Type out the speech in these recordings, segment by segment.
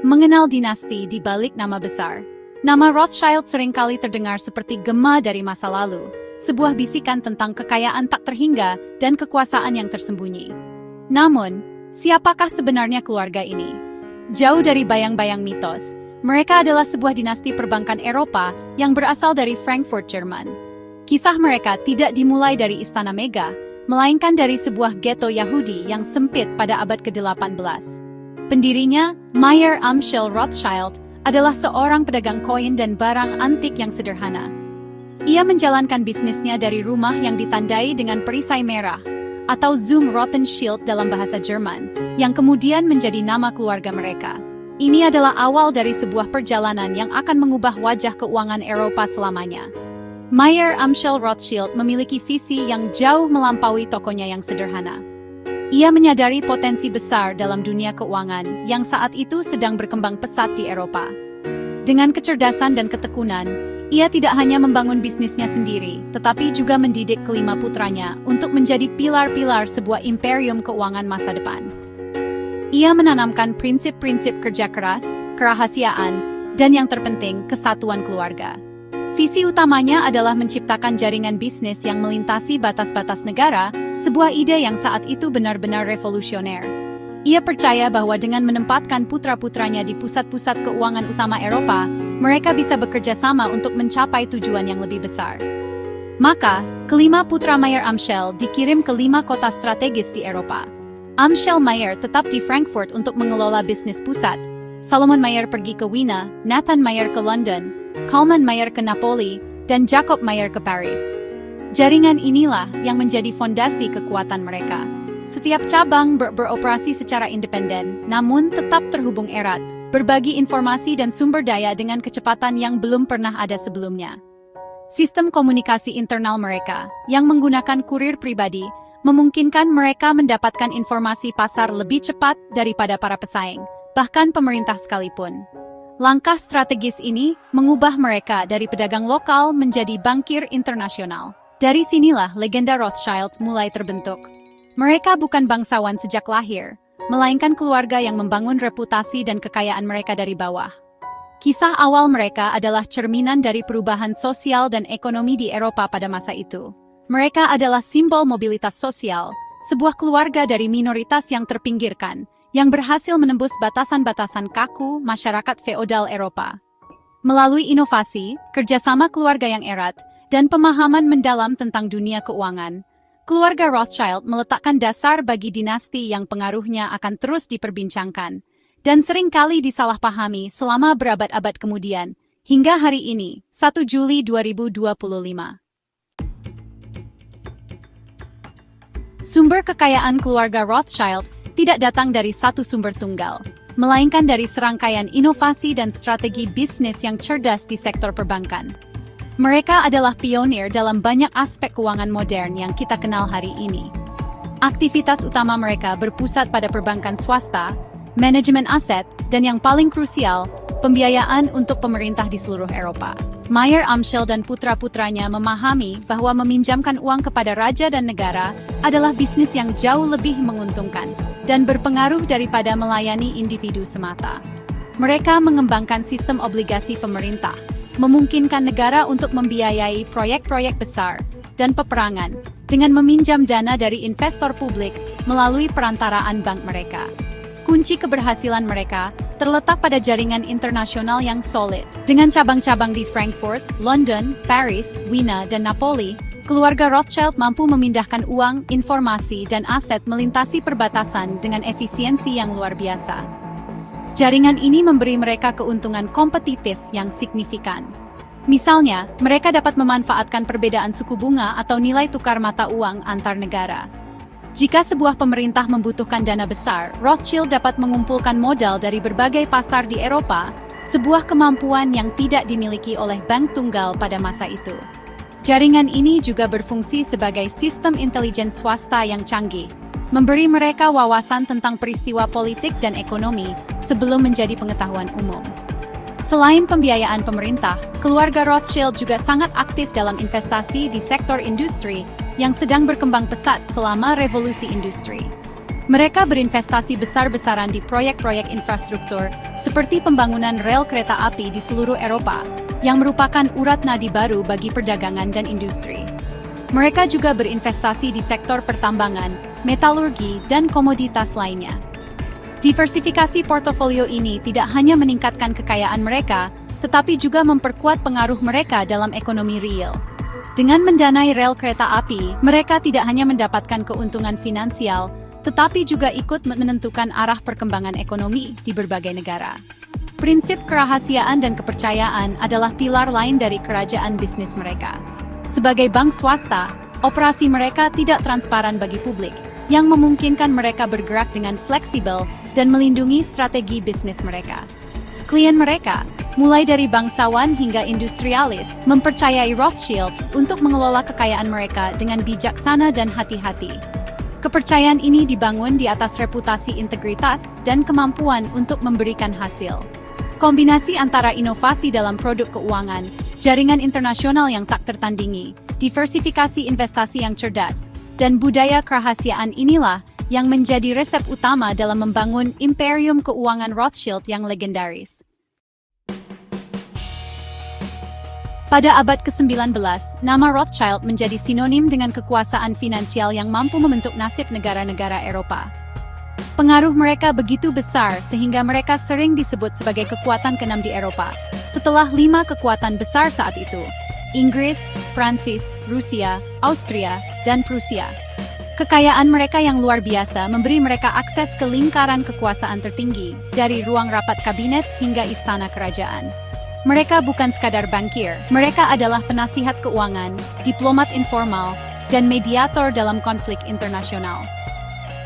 Mengenal dinasti di balik nama besar. Nama Rothschild seringkali terdengar seperti gema dari masa lalu, sebuah bisikan tentang kekayaan tak terhingga dan kekuasaan yang tersembunyi. Namun, siapakah sebenarnya keluarga ini? Jauh dari bayang-bayang mitos, mereka adalah sebuah dinasti perbankan Eropa yang berasal dari Frankfurt, Jerman. Kisah mereka tidak dimulai dari istana megah, melainkan dari sebuah ghetto Yahudi yang sempit pada abad ke-18. Pendirinya, Mayer Amschel Rothschild, adalah seorang pedagang koin dan barang antik yang sederhana. Ia menjalankan bisnisnya dari rumah yang ditandai dengan perisai merah, atau Zum Rothenschild dalam bahasa Jerman, yang kemudian menjadi nama keluarga mereka. Ini adalah awal dari sebuah perjalanan yang akan mengubah wajah keuangan Eropa selamanya. Mayer Amschel Rothschild memiliki visi yang jauh melampaui tokonya yang sederhana. Ia menyadari potensi besar dalam dunia keuangan yang saat itu sedang berkembang pesat di Eropa. Dengan kecerdasan dan ketekunan, ia tidak hanya membangun bisnisnya sendiri, tetapi juga mendidik kelima putranya untuk menjadi pilar-pilar sebuah imperium keuangan masa depan. Ia menanamkan prinsip-prinsip kerja keras, kerahasiaan, dan yang terpenting, kesatuan keluarga. Visi utamanya adalah menciptakan jaringan bisnis yang melintasi batas-batas negara, sebuah ide yang saat itu benar-benar revolusioner. Ia percaya bahwa dengan menempatkan putra-putranya di pusat-pusat keuangan utama Eropa, mereka bisa bekerja sama untuk mencapai tujuan yang lebih besar. Maka, kelima putra Mayer Amschel dikirim ke 5 kota strategis di Eropa. Amschel Mayer tetap di Frankfurt untuk mengelola bisnis pusat. Salomon Mayer pergi ke Wiener, Nathan Mayer ke London, Kalman Mayer ke Napoli, dan Jacob Mayer ke Paris. Jaringan inilah yang menjadi fondasi kekuatan mereka. Setiap cabang beroperasi secara independen, namun tetap terhubung erat, berbagi informasi dan sumber daya dengan kecepatan yang belum pernah ada sebelumnya. Sistem komunikasi internal mereka, yang menggunakan kurir pribadi, memungkinkan mereka mendapatkan informasi pasar lebih cepat daripada para pesaing, bahkan pemerintah sekalipun. Langkah strategis ini mengubah mereka dari pedagang lokal menjadi bankir internasional. Dari sinilah legenda Rothschild mulai terbentuk. Mereka bukan bangsawan sejak lahir, melainkan keluarga yang membangun reputasi dan kekayaan mereka dari bawah. Kisah awal mereka adalah cerminan dari perubahan sosial dan ekonomi di Eropa pada masa itu. Mereka adalah simbol mobilitas sosial, sebuah keluarga dari minoritas yang terpinggirkan, yang berhasil menembus batasan-batasan kaku masyarakat feodal Eropa. Melalui inovasi, kerjasama keluarga yang erat, dan pemahaman mendalam tentang dunia keuangan, keluarga Rothschild meletakkan dasar bagi dinasti yang pengaruhnya akan terus diperbincangkan, dan seringkali disalahpahami selama berabad-abad kemudian, hingga hari ini, 1 Juli 2025. Sumber kekayaan keluarga Rothschild tidak datang dari satu sumber tunggal, melainkan dari serangkaian inovasi dan strategi bisnis yang cerdas di sektor perbankan. Mereka adalah pionir dalam banyak aspek keuangan modern yang kita kenal hari ini. Aktivitas utama mereka berpusat pada perbankan swasta, manajemen aset, dan yang paling krusial, pembiayaan untuk pemerintah di seluruh Eropa. Mayer Amschel dan putra-putranya memahami bahwa meminjamkan uang kepada raja dan negara adalah bisnis yang jauh lebih menguntungkan dan berpengaruh daripada melayani individu semata. Mereka mengembangkan sistem obligasi pemerintah, memungkinkan negara untuk membiayai proyek-proyek besar dan peperangan dengan meminjam dana dari investor publik melalui perantaraan bank mereka. Kunci keberhasilan mereka terletak pada jaringan internasional yang solid. Dengan cabang-cabang di Frankfurt, London, Paris, Wiener, dan Napoli, keluarga Rothschild mampu memindahkan uang, informasi, dan aset melintasi perbatasan dengan efisiensi yang luar biasa. Jaringan ini memberi mereka keuntungan kompetitif yang signifikan. Misalnya, mereka dapat memanfaatkan perbedaan suku bunga atau nilai tukar mata uang antar negara. Jika sebuah pemerintah membutuhkan dana besar, Rothschild dapat mengumpulkan modal dari berbagai pasar di Eropa, sebuah kemampuan yang tidak dimiliki oleh bank tunggal pada masa itu. Jaringan ini juga berfungsi sebagai sistem intelijen swasta yang canggih, memberi mereka wawasan tentang peristiwa politik dan ekonomi sebelum menjadi pengetahuan umum. Selain pembiayaan pemerintah, keluarga Rothschild juga sangat aktif dalam investasi di sektor industri yang sedang berkembang pesat selama revolusi industri. Mereka berinvestasi besar-besaran di proyek-proyek infrastruktur, seperti pembangunan rel kereta api di seluruh Eropa, yang merupakan urat nadi baru bagi perdagangan dan industri. Mereka juga berinvestasi di sektor pertambangan, metalurgi, dan komoditas lainnya. Diversifikasi portofolio ini tidak hanya meningkatkan kekayaan mereka, tetapi juga memperkuat pengaruh mereka dalam ekonomi real. Dengan mendanai rel kereta api, mereka tidak hanya mendapatkan keuntungan finansial, tetapi juga ikut menentukan arah perkembangan ekonomi di berbagai negara. Prinsip kerahasiaan dan kepercayaan adalah pilar lain dari kerajaan bisnis mereka. Sebagai bank swasta, operasi mereka tidak transparan bagi publik, yang memungkinkan mereka bergerak dengan fleksibel dan melindungi strategi bisnis mereka. Klien mereka, mulai dari bangsawan hingga industrialis, mempercayai Rothschild untuk mengelola kekayaan mereka dengan bijaksana dan hati-hati. Kepercayaan ini dibangun di atas reputasi integritas dan kemampuan untuk memberikan hasil. Kombinasi antara inovasi dalam produk keuangan, jaringan internasional yang tak tertandingi, diversifikasi investasi yang cerdas, dan budaya kerahasiaan inilah yang menjadi resep utama dalam membangun imperium keuangan Rothschild yang legendaris. Pada abad ke-19, nama Rothschild menjadi sinonim dengan kekuasaan finansial yang mampu membentuk nasib negara-negara Eropa. Pengaruh mereka begitu besar sehingga mereka sering disebut sebagai kekuatan keenam di Eropa, setelah 5 kekuatan besar saat itu: Inggris, Prancis, Rusia, Austria, dan Prusia. Kekayaan mereka yang luar biasa memberi mereka akses ke lingkaran kekuasaan tertinggi, dari ruang rapat kabinet hingga istana kerajaan. Mereka bukan sekadar bankir, mereka adalah penasihat keuangan, diplomat informal, dan mediator dalam konflik internasional.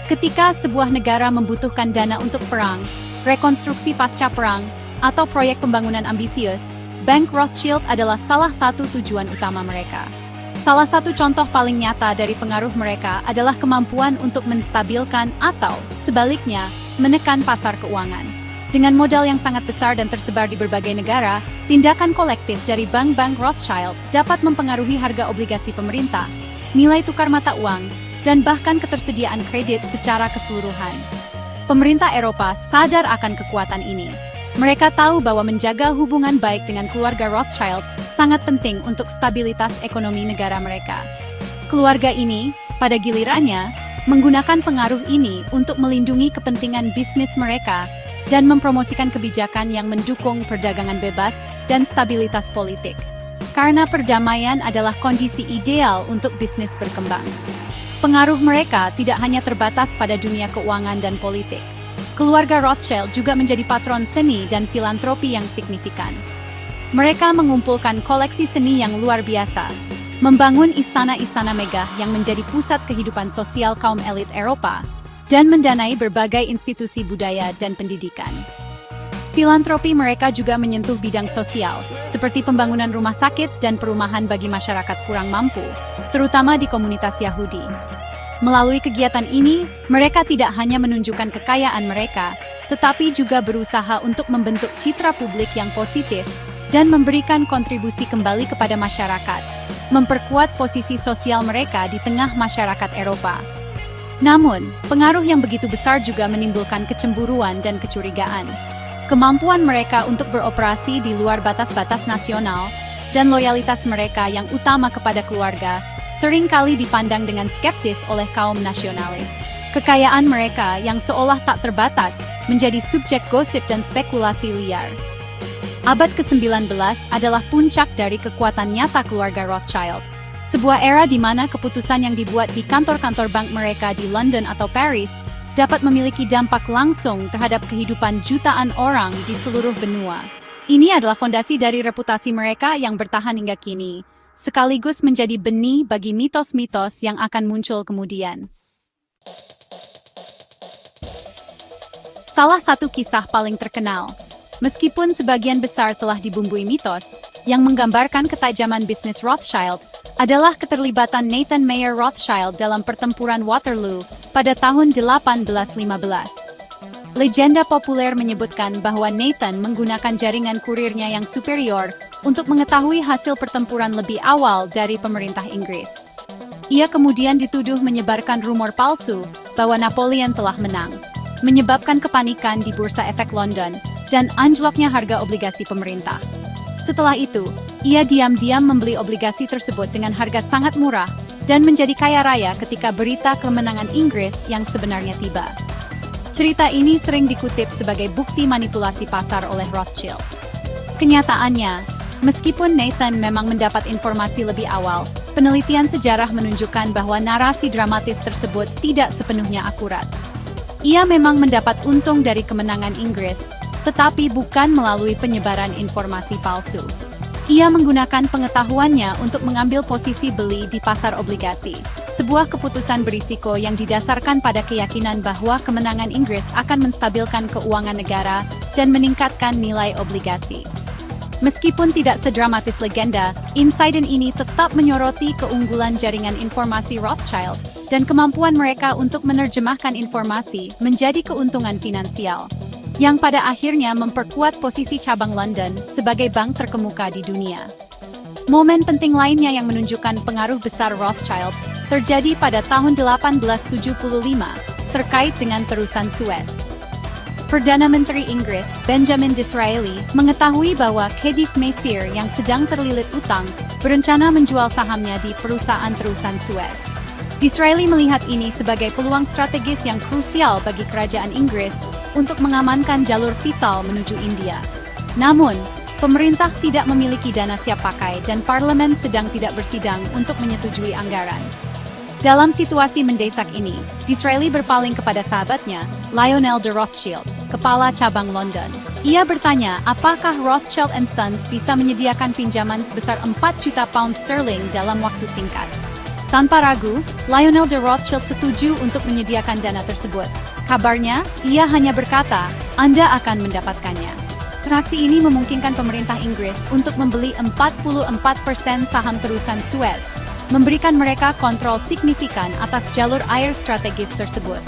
Ketika sebuah negara membutuhkan dana untuk perang, rekonstruksi pasca perang, atau proyek pembangunan ambisius, Bank Rothschild adalah salah satu tujuan utama mereka. Salah satu contoh paling nyata dari pengaruh mereka adalah kemampuan untuk menstabilkan atau, sebaliknya, menekan pasar keuangan. Dengan modal yang sangat besar dan tersebar di berbagai negara, tindakan kolektif dari bank-bank Rothschild dapat mempengaruhi harga obligasi pemerintah, nilai tukar mata uang, dan bahkan ketersediaan kredit secara keseluruhan. Pemerintah Eropa sadar akan kekuatan ini. Mereka tahu bahwa menjaga hubungan baik dengan keluarga Rothschild sangat penting untuk stabilitas ekonomi negara mereka. Keluarga ini, pada gilirannya, menggunakan pengaruh ini untuk melindungi kepentingan bisnis mereka dan mempromosikan kebijakan yang mendukung perdagangan bebas dan stabilitas politik. Karena perdamaian adalah kondisi ideal untuk bisnis berkembang. Pengaruh mereka tidak hanya terbatas pada dunia keuangan dan politik. Keluarga Rothschild juga menjadi patron seni dan filantropi yang signifikan. Mereka mengumpulkan koleksi seni yang luar biasa, membangun istana-istana megah yang menjadi pusat kehidupan sosial kaum elit Eropa, dan mendanai berbagai institusi budaya dan pendidikan. Filantropi mereka juga menyentuh bidang sosial, seperti pembangunan rumah sakit dan perumahan bagi masyarakat kurang mampu, terutama di komunitas Yahudi. Melalui kegiatan ini, mereka tidak hanya menunjukkan kekayaan mereka, tetapi juga berusaha untuk membentuk citra publik yang positif dan memberikan kontribusi kembali kepada masyarakat, memperkuat posisi sosial mereka di tengah masyarakat Eropa. Namun, pengaruh yang begitu besar juga menimbulkan kecemburuan dan kecurigaan. Kemampuan mereka untuk beroperasi di luar batas-batas nasional dan loyalitas mereka yang utama kepada keluarga seringkali dipandang dengan skeptis oleh kaum nasionalis. Kekayaan mereka yang seolah tak terbatas menjadi subjek gosip dan spekulasi liar. Abad ke-19 adalah puncak dari kekuatan nyata keluarga Rothschild. Sebuah era di mana keputusan yang dibuat di kantor-kantor bank mereka di London atau Paris dapat memiliki dampak langsung terhadap kehidupan jutaan orang di seluruh benua. Ini adalah fondasi dari reputasi mereka yang bertahan hingga kini, sekaligus menjadi benih bagi mitos-mitos yang akan muncul kemudian. Salah satu kisah paling terkenal, meskipun sebagian besar telah dibumbui mitos, yang menggambarkan ketajaman bisnis Rothschild adalah keterlibatan Nathan Mayer Rothschild dalam pertempuran Waterloo pada tahun 1815. Legenda populer menyebutkan bahwa Nathan menggunakan jaringan kurirnya yang superior untuk mengetahui hasil pertempuran lebih awal dari pemerintah Inggris. Ia kemudian dituduh menyebarkan rumor palsu bahwa Napoleon telah menang, menyebabkan kepanikan di Bursa Efek London dan anjloknya harga obligasi pemerintah. Setelah itu, ia diam-diam membeli obligasi tersebut dengan harga sangat murah dan menjadi kaya raya ketika berita kemenangan Inggris yang sebenarnya tiba. Cerita ini sering dikutip sebagai bukti manipulasi pasar oleh Rothschild. Kenyataannya, meskipun Nathan memang mendapat informasi lebih awal, penelitian sejarah menunjukkan bahwa narasi dramatis tersebut tidak sepenuhnya akurat. Ia memang mendapat untung dari kemenangan Inggris, tetapi bukan melalui penyebaran informasi palsu. Ia menggunakan pengetahuannya untuk mengambil posisi beli di pasar obligasi, sebuah keputusan berisiko yang didasarkan pada keyakinan bahwa kemenangan Inggris akan menstabilkan keuangan negara dan meningkatkan nilai obligasi. Meskipun tidak sedramatis legenda, insiden ini tetap menyoroti keunggulan jaringan informasi Rothschild dan kemampuan mereka untuk menerjemahkan informasi menjadi keuntungan finansial, yang pada akhirnya memperkuat posisi cabang London sebagai bank terkemuka di dunia. Momen penting lainnya yang menunjukkan pengaruh besar Rothschild terjadi pada tahun 1875 terkait dengan terusan Suez. Perdana Menteri Inggris, Benjamin Disraeli, mengetahui bahwa Khedive Messier yang sedang terlilit utang berencana menjual sahamnya di perusahaan terusan Suez. Disraeli melihat ini sebagai peluang strategis yang krusial bagi kerajaan Inggris untuk mengamankan jalur vital menuju India. Namun, pemerintah tidak memiliki dana siap pakai dan parlemen sedang tidak bersidang untuk menyetujui anggaran. Dalam situasi mendesak ini, Disraeli berpaling kepada sahabatnya, Lionel de Rothschild, kepala cabang London. Ia bertanya apakah Rothschild & Sons bisa menyediakan pinjaman sebesar 4 juta pound sterling dalam waktu singkat. Tanpa ragu, Lionel de Rothschild setuju untuk menyediakan dana tersebut. Kabarnya, ia hanya berkata, Anda akan mendapatkannya. Transaksi ini memungkinkan pemerintah Inggris untuk membeli 44% saham terusan Suez, memberikan mereka kontrol signifikan atas jalur air strategis tersebut.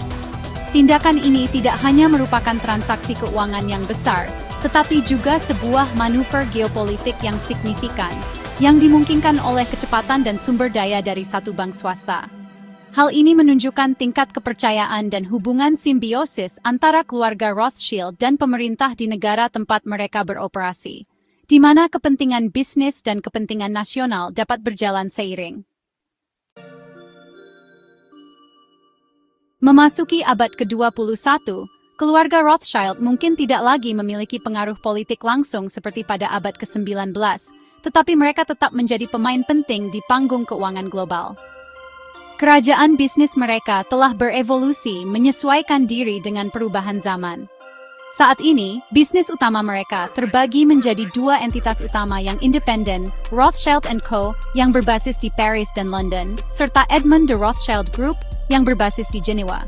Tindakan ini tidak hanya merupakan transaksi keuangan yang besar, tetapi juga sebuah manuver geopolitik yang signifikan, yang dimungkinkan oleh kecepatan dan sumber daya dari satu bank swasta. Hal ini menunjukkan tingkat kepercayaan dan hubungan simbiosis antara keluarga Rothschild dan pemerintah di negara tempat mereka beroperasi, di mana kepentingan bisnis dan kepentingan nasional dapat berjalan seiring. Memasuki abad ke-21, keluarga Rothschild mungkin tidak lagi memiliki pengaruh politik langsung seperti pada abad ke-19, tetapi mereka tetap menjadi pemain penting di panggung keuangan global. Kerajaan bisnis mereka telah berevolusi menyesuaikan diri dengan perubahan zaman. Saat ini, bisnis utama mereka terbagi menjadi dua entitas utama yang independen, Rothschild & Co. yang berbasis di Paris dan London, serta Edmund de Rothschild Group yang berbasis di Jenewa.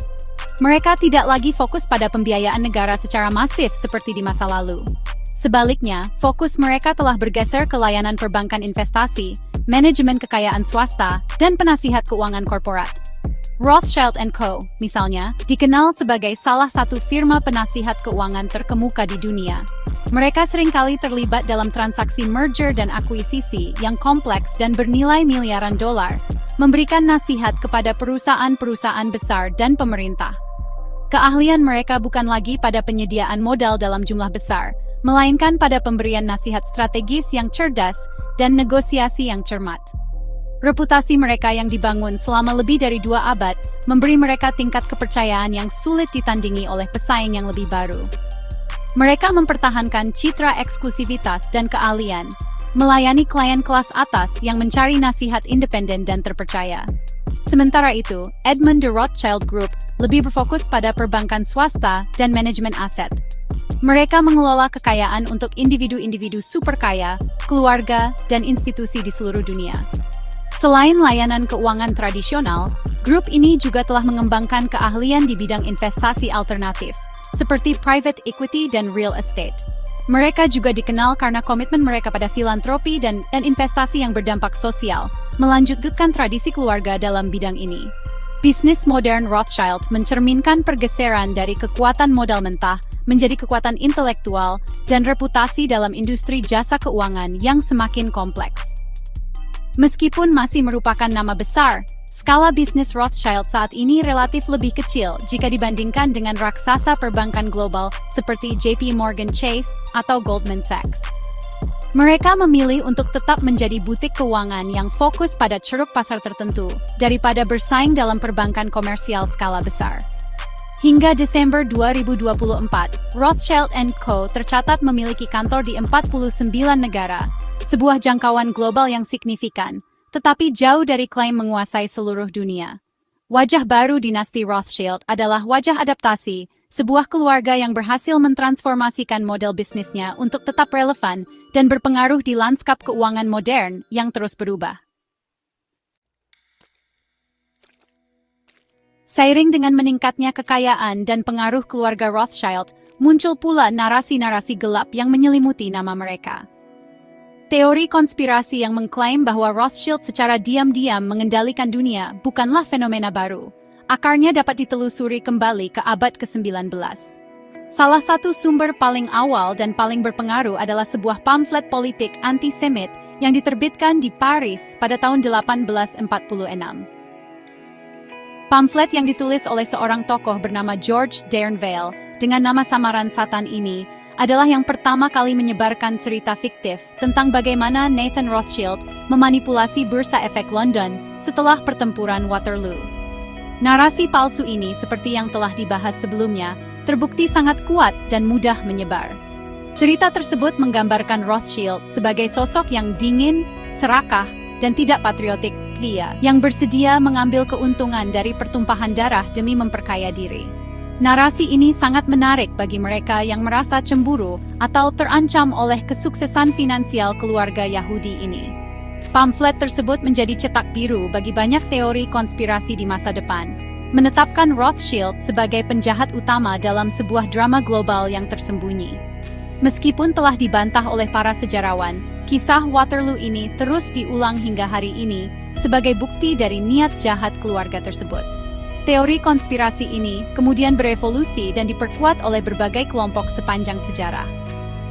Mereka tidak lagi fokus pada pembiayaan negara secara masif seperti di masa lalu. Sebaliknya, fokus mereka telah bergeser ke layanan perbankan investasi, manajemen kekayaan swasta, dan penasihat keuangan korporat. Rothschild & Co., misalnya, dikenal sebagai salah satu firma penasihat keuangan terkemuka di dunia. Mereka seringkali terlibat dalam transaksi merger dan akuisisi yang kompleks dan bernilai miliaran dolar, memberikan nasihat kepada perusahaan-perusahaan besar dan pemerintah. Keahlian mereka bukan lagi pada penyediaan modal dalam jumlah besar, melainkan pada pemberian nasihat strategis yang cerdas dan negosiasi yang cermat. Reputasi mereka yang dibangun selama lebih dari 2 abad memberi mereka tingkat kepercayaan yang sulit ditandingi oleh pesaing yang lebih baru. Mereka mempertahankan citra eksklusivitas dan keahlian, melayani klien kelas atas yang mencari nasihat independen dan terpercaya. Sementara itu, Edmund de Rothschild Group lebih berfokus pada perbankan swasta dan manajemen aset. Mereka mengelola kekayaan untuk individu-individu super kaya, keluarga, dan institusi di seluruh dunia. Selain layanan keuangan tradisional, grup ini juga telah mengembangkan keahlian di bidang investasi alternatif, seperti private equity dan real estate. Mereka juga dikenal karena komitmen mereka pada filantropi dan investasi yang berdampak sosial, melanjutkan tradisi keluarga dalam bidang ini. Bisnis modern Rothschild mencerminkan pergeseran dari kekuatan modal mentah menjadi kekuatan intelektual dan reputasi dalam industri jasa keuangan yang semakin kompleks. Meskipun masih merupakan nama besar, Skala bisnis Rothschild saat ini relatif lebih kecil jika dibandingkan dengan raksasa perbankan global seperti JP Morgan Chase atau Goldman Sachs. Mereka memilih untuk tetap menjadi butik keuangan yang fokus pada ceruk pasar tertentu daripada bersaing dalam perbankan komersial skala besar. Hingga Desember 2024, Rothschild & Co. tercatat memiliki kantor di 49 negara, sebuah jangkauan global yang signifikan, tetapi jauh dari klaim menguasai seluruh dunia. Wajah baru dinasti Rothschild adalah wajah adaptasi, sebuah keluarga yang berhasil mentransformasikan model bisnisnya untuk tetap relevan dan berpengaruh di lanskap keuangan modern yang terus berubah. Seiring dengan meningkatnya kekayaan dan pengaruh keluarga Rothschild, muncul pula narasi-narasi gelap yang menyelimuti nama mereka. Teori konspirasi yang mengklaim bahwa Rothschild secara diam-diam mengendalikan dunia bukanlah fenomena baru. Akarnya dapat ditelusuri kembali ke abad ke-19. Salah satu sumber paling awal dan paling berpengaruh adalah sebuah pamflet politik anti-Semit yang diterbitkan di Paris pada tahun 1846. Pamflet yang ditulis oleh seorang tokoh bernama George Derneville dengan nama samaran Satan ini adalah yang pertama kali menyebarkan cerita fiktif tentang bagaimana Nathan Rothschild memanipulasi Bursa Efek London setelah pertempuran Waterloo. Narasi palsu ini, seperti yang telah dibahas sebelumnya, terbukti sangat kuat dan mudah menyebar. Cerita tersebut menggambarkan Rothschild sebagai sosok yang dingin, serakah, dan tidak patriotik, yang bersedia mengambil keuntungan dari pertumpahan darah demi memperkaya diri. Narasi ini sangat menarik bagi mereka yang merasa cemburu atau terancam oleh kesuksesan finansial keluarga Yahudi ini. Pamflet tersebut menjadi cetak biru bagi banyak teori konspirasi di masa depan, menetapkan Rothschild sebagai penjahat utama dalam sebuah drama global yang tersembunyi. Meskipun telah dibantah oleh para sejarawan, kisah Waterloo ini terus diulang hingga hari ini sebagai bukti dari niat jahat keluarga tersebut. Teori konspirasi ini kemudian berevolusi dan diperkuat oleh berbagai kelompok sepanjang sejarah.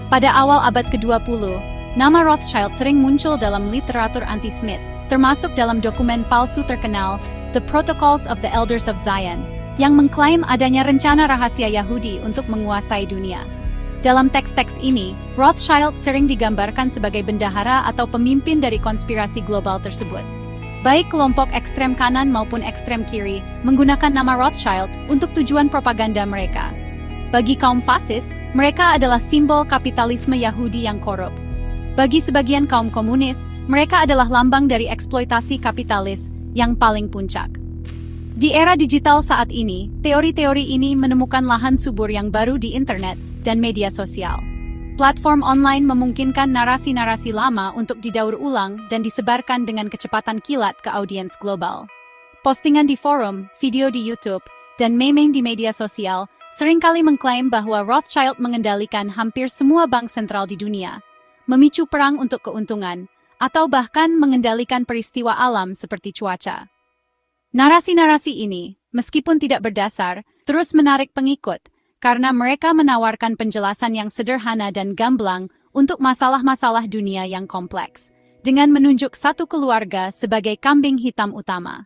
Pada awal abad ke-20, nama Rothschild sering muncul dalam literatur anti-Semit, termasuk dalam dokumen palsu terkenal The Protocols of the Elders of Zion, yang mengklaim adanya rencana rahasia Yahudi untuk menguasai dunia. Dalam teks-teks ini, Rothschild sering digambarkan sebagai bendahara atau pemimpin dari konspirasi global tersebut. Baik kelompok ekstrem kanan maupun ekstrem kiri menggunakan nama Rothschild untuk tujuan propaganda mereka. Bagi kaum fasis, mereka adalah simbol kapitalisme Yahudi yang korup. Bagi sebagian kaum komunis, mereka adalah lambang dari eksploitasi kapitalis yang paling puncak. Di era digital saat ini, teori-teori ini menemukan lahan subur yang baru di internet dan media sosial. Platform online memungkinkan narasi-narasi lama untuk didaur ulang dan disebarkan dengan kecepatan kilat ke audiens global. Postingan di forum, video di YouTube, dan meme di media sosial seringkali mengklaim bahwa Rothschild mengendalikan hampir semua bank sentral di dunia, memicu perang untuk keuntungan, atau bahkan mengendalikan peristiwa alam seperti cuaca. Narasi-narasi ini, meskipun tidak berdasar, terus menarik pengikut, karena mereka menawarkan penjelasan yang sederhana dan gamblang untuk masalah-masalah dunia yang kompleks, dengan menunjuk satu keluarga sebagai kambing hitam utama.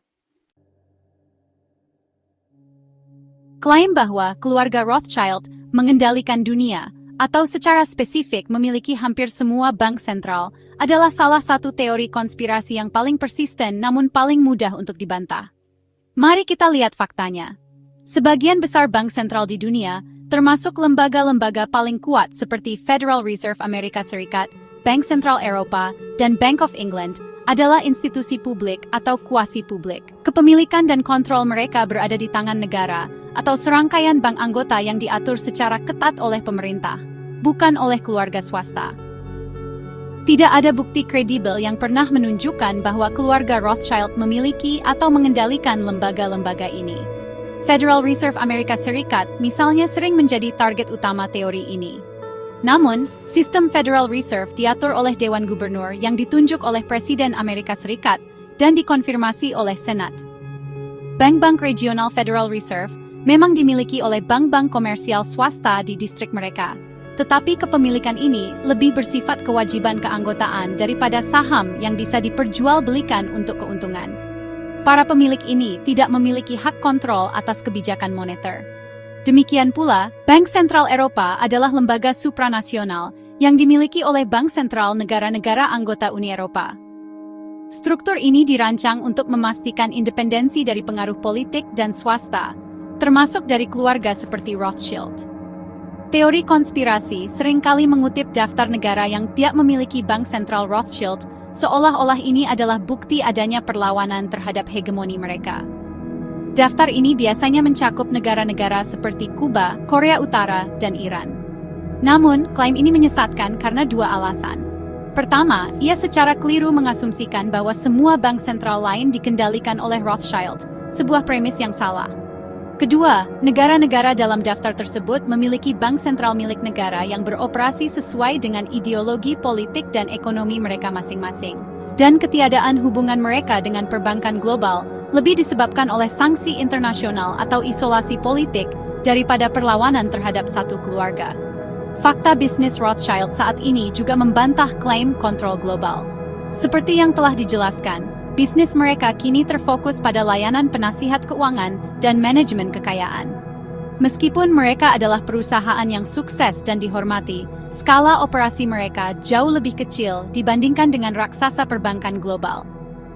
Klaim bahwa keluarga Rothschild mengendalikan dunia, atau secara spesifik memiliki hampir semua bank sentral, adalah salah satu teori konspirasi yang paling persisten namun paling mudah untuk dibantah. Mari kita lihat faktanya. Sebagian besar bank sentral di dunia, termasuk lembaga-lembaga paling kuat seperti Federal Reserve Amerika Serikat, Bank Sentral Eropa, dan Bank of England, adalah institusi publik atau kuasi-publik. Kepemilikan dan kontrol mereka berada di tangan negara, atau serangkaian bank anggota yang diatur secara ketat oleh pemerintah, bukan oleh keluarga swasta. Tidak ada bukti kredibel yang pernah menunjukkan bahwa keluarga Rothschild memiliki atau mengendalikan lembaga-lembaga ini. Federal Reserve Amerika Serikat misalnya sering menjadi target utama teori ini. Namun, sistem Federal Reserve diatur oleh Dewan Gubernur yang ditunjuk oleh Presiden Amerika Serikat dan dikonfirmasi oleh Senat. Bank-bank regional Federal Reserve memang dimiliki oleh bank-bank komersial swasta di distrik mereka, tetapi kepemilikan ini lebih bersifat kewajiban keanggotaan daripada saham yang bisa diperjualbelikan untuk keuntungan. para pemilik ini tidak memiliki hak kontrol atas kebijakan moneter. Demikian pula, Bank Sentral Eropa adalah lembaga supranasional yang dimiliki oleh bank sentral negara-negara anggota Uni Eropa. Struktur ini dirancang untuk memastikan independensi dari pengaruh politik dan swasta, termasuk dari keluarga seperti Rothschild. Teori konspirasi seringkali mengutip daftar negara yang tidak memiliki bank sentral Rothschild, seolah-olah ini adalah bukti adanya perlawanan terhadap hegemoni mereka. Daftar ini biasanya mencakup negara-negara seperti Kuba, Korea Utara, dan Iran. Namun, klaim ini menyesatkan karena dua alasan. Pertama, ia secara keliru mengasumsikan bahwa semua bank sentral lain dikendalikan oleh Rothschild, sebuah premis yang salah. Kedua, negara-negara dalam daftar tersebut memiliki bank sentral milik negara yang beroperasi sesuai dengan ideologi politik dan ekonomi mereka masing-masing. Dan ketiadaan hubungan mereka dengan perbankan global lebih disebabkan oleh sanksi internasional atau isolasi politik daripada perlawanan terhadap satu keluarga. Fakta bisnis Rothschild saat ini juga membantah klaim kontrol global. Seperti yang telah dijelaskan, bisnis mereka kini terfokus pada layanan penasihat keuangan dan manajemen kekayaan. Meskipun mereka adalah perusahaan yang sukses dan dihormati, skala operasi mereka jauh lebih kecil dibandingkan dengan raksasa perbankan global.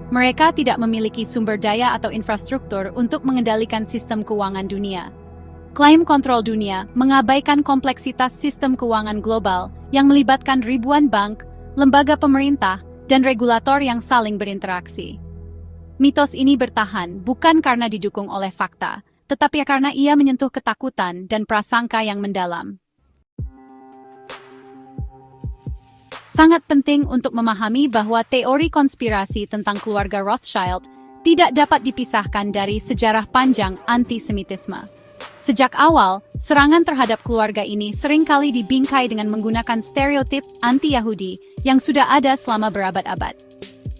Mereka tidak memiliki sumber daya atau infrastruktur untuk mengendalikan sistem keuangan dunia. Klaim kontrol dunia mengabaikan kompleksitas sistem keuangan global yang melibatkan ribuan bank, lembaga pemerintah, dan regulator yang saling berinteraksi. Mitos ini bertahan bukan karena didukung oleh fakta, tetapi karena ia menyentuh ketakutan dan prasangka yang mendalam. Sangat penting untuk memahami bahwa teori konspirasi tentang keluarga Rothschild tidak dapat dipisahkan dari sejarah panjang antisemitisme. Sejak awal, serangan terhadap keluarga ini seringkali dibingkai dengan menggunakan stereotip anti-Yahudi yang sudah ada selama berabad-abad.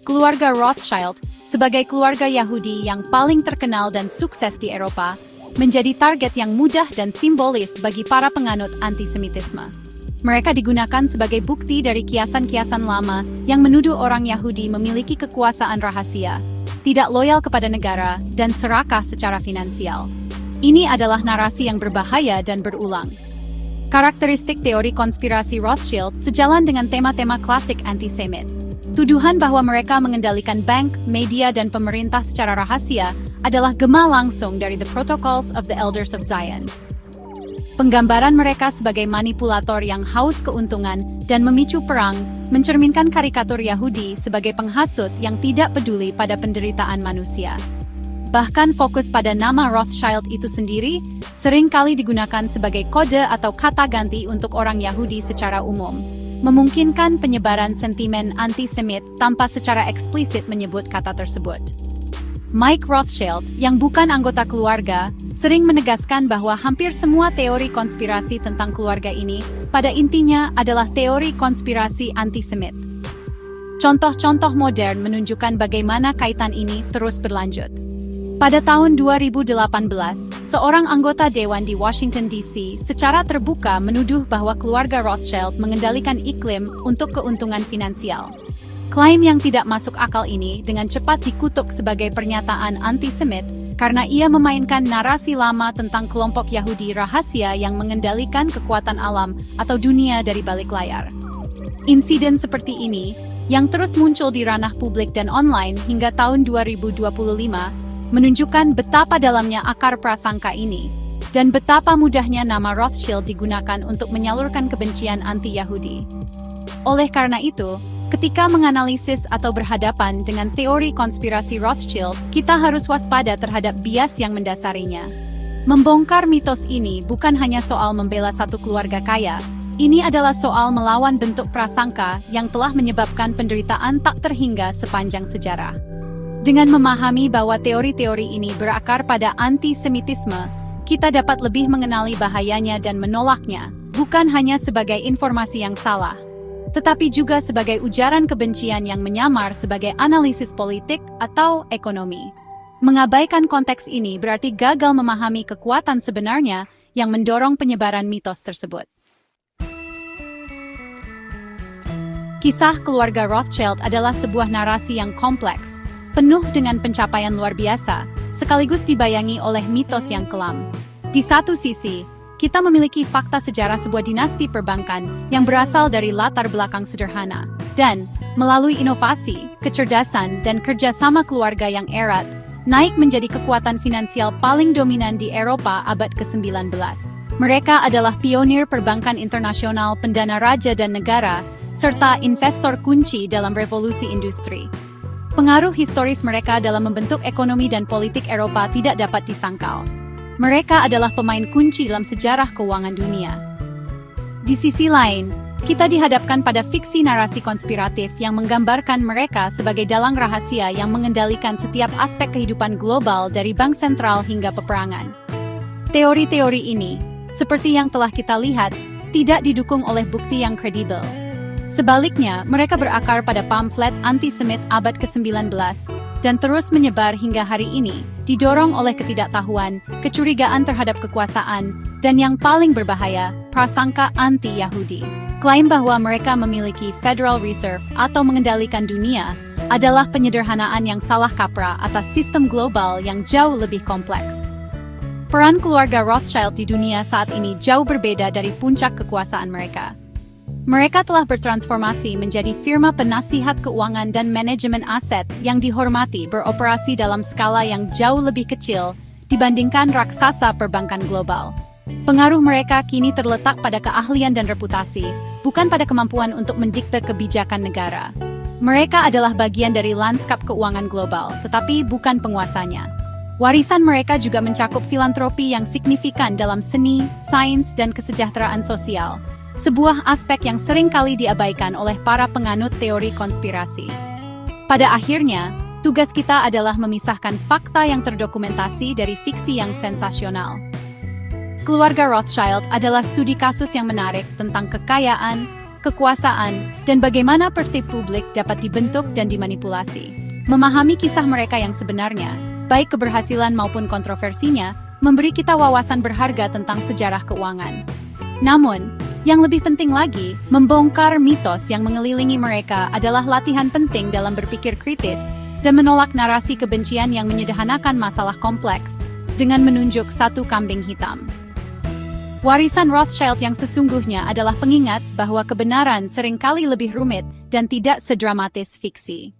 Keluarga Rothschild, sebagai keluarga Yahudi yang paling terkenal dan sukses di Eropa, menjadi target yang mudah dan simbolis bagi para penganut antisemitisme. Mereka digunakan sebagai bukti dari kiasan-kiasan lama yang menuduh orang Yahudi memiliki kekuasaan rahasia, tidak loyal kepada negara, dan serakah secara finansial. Ini adalah narasi yang berbahaya dan berulang. Karakteristik teori konspirasi Rothschild sejalan dengan tema-tema klasik antisemit. Tuduhan bahwa mereka mengendalikan bank, media, dan pemerintah secara rahasia adalah gema langsung dari The Protocols of the Elders of Zion. Penggambaran mereka sebagai manipulator yang haus keuntungan dan memicu perang mencerminkan karikatur Yahudi sebagai penghasut yang tidak peduli pada penderitaan manusia. Bahkan fokus pada nama Rothschild itu sendiri seringkali digunakan sebagai kode atau kata ganti untuk orang Yahudi secara umum, memungkinkan penyebaran sentimen antisemit tanpa secara eksplisit menyebut kata tersebut. Mike Rothschild, yang bukan anggota keluarga, sering menegaskan bahwa hampir semua teori konspirasi tentang keluarga ini pada intinya adalah teori konspirasi antisemit. Contoh-contoh modern menunjukkan bagaimana kaitan ini terus berlanjut. Pada tahun 2018, seorang anggota dewan di Washington DC secara terbuka menuduh bahwa keluarga Rothschild mengendalikan iklim untuk keuntungan finansial. Klaim yang tidak masuk akal ini dengan cepat dikutuk sebagai pernyataan antisemit karena ia memainkan narasi lama tentang kelompok Yahudi rahasia yang mengendalikan kekuatan alam atau dunia dari balik layar. Insiden seperti ini, yang terus muncul di ranah publik dan online hingga tahun 2025, menunjukkan betapa dalamnya akar prasangka ini, dan betapa mudahnya nama Rothschild digunakan untuk menyalurkan kebencian anti-Yahudi. Oleh karena itu, ketika menganalisis atau berhadapan dengan teori konspirasi Rothschild, kita harus waspada terhadap bias yang mendasarinya. Membongkar mitos ini bukan hanya soal membela satu keluarga kaya, ini adalah soal melawan bentuk prasangka yang telah menyebabkan penderitaan tak terhingga sepanjang sejarah. Dengan memahami bahwa teori-teori ini berakar pada antisemitisme, kita dapat lebih mengenali bahayanya dan menolaknya, bukan hanya sebagai informasi yang salah, tetapi juga sebagai ujaran kebencian yang menyamar sebagai analisis politik atau ekonomi. Mengabaikan konteks ini berarti gagal memahami kekuatan sebenarnya yang mendorong penyebaran mitos tersebut. Kisah keluarga Rothschild adalah sebuah narasi yang kompleks, penuh dengan pencapaian luar biasa, sekaligus dibayangi oleh mitos yang kelam. Di satu sisi, kita memiliki fakta sejarah sebuah dinasti perbankan yang berasal dari latar belakang sederhana, dan melalui inovasi, kecerdasan, dan kerjasama keluarga yang erat, naik menjadi kekuatan finansial paling dominan di Eropa abad ke-19. Mereka adalah pionir perbankan internasional, pendana raja dan negara, serta investor kunci dalam revolusi industri. Pengaruh historis mereka dalam membentuk ekonomi dan politik Eropa tidak dapat disangkal. Mereka adalah pemain kunci dalam sejarah keuangan dunia. Di sisi lain, kita dihadapkan pada fiksi narasi konspiratif yang menggambarkan mereka sebagai dalang rahasia yang mengendalikan setiap aspek kehidupan global dari bank sentral hingga peperangan. Teori-teori ini, seperti yang telah kita lihat, tidak didukung oleh bukti yang kredibel. Sebaliknya, mereka berakar pada pamflet anti-Semit abad ke-19 dan terus menyebar hingga hari ini, didorong oleh ketidaktahuan, kecurigaan terhadap kekuasaan, dan yang paling berbahaya, prasangka anti-Yahudi. Klaim bahwa mereka memiliki Federal Reserve atau mengendalikan dunia adalah penyederhanaan yang salah kaprah atas sistem global yang jauh lebih kompleks. Peran keluarga Rothschild di dunia saat ini jauh berbeda dari puncak kekuasaan mereka. Mereka telah bertransformasi menjadi firma penasihat keuangan dan manajemen aset yang dihormati, beroperasi dalam skala yang jauh lebih kecil dibandingkan raksasa perbankan global. Pengaruh mereka kini terletak pada keahlian dan reputasi, bukan pada kemampuan untuk mendikte kebijakan negara. Mereka adalah bagian dari lanskap keuangan global, tetapi bukan penguasanya. Warisan mereka juga mencakup filantropi yang signifikan dalam seni, sains, dan kesejahteraan sosial, sebuah aspek yang seringkali diabaikan oleh para penganut teori konspirasi. Pada akhirnya, tugas kita adalah memisahkan fakta yang terdokumentasi dari fiksi yang sensasional. Keluarga Rothschild adalah studi kasus yang menarik tentang kekayaan, kekuasaan, dan bagaimana persepsi publik dapat dibentuk dan dimanipulasi. Memahami kisah mereka yang sebenarnya, baik keberhasilan maupun kontroversinya, memberi kita wawasan berharga tentang sejarah keuangan. Namun, yang lebih penting lagi, membongkar mitos yang mengelilingi mereka adalah latihan penting dalam berpikir kritis dan menolak narasi kebencian yang menyederhanakan masalah kompleks dengan menunjuk satu kambing hitam. Warisan Rothschild yang sesungguhnya adalah pengingat bahwa kebenaran seringkali lebih rumit dan tidak sedramatis fiksi.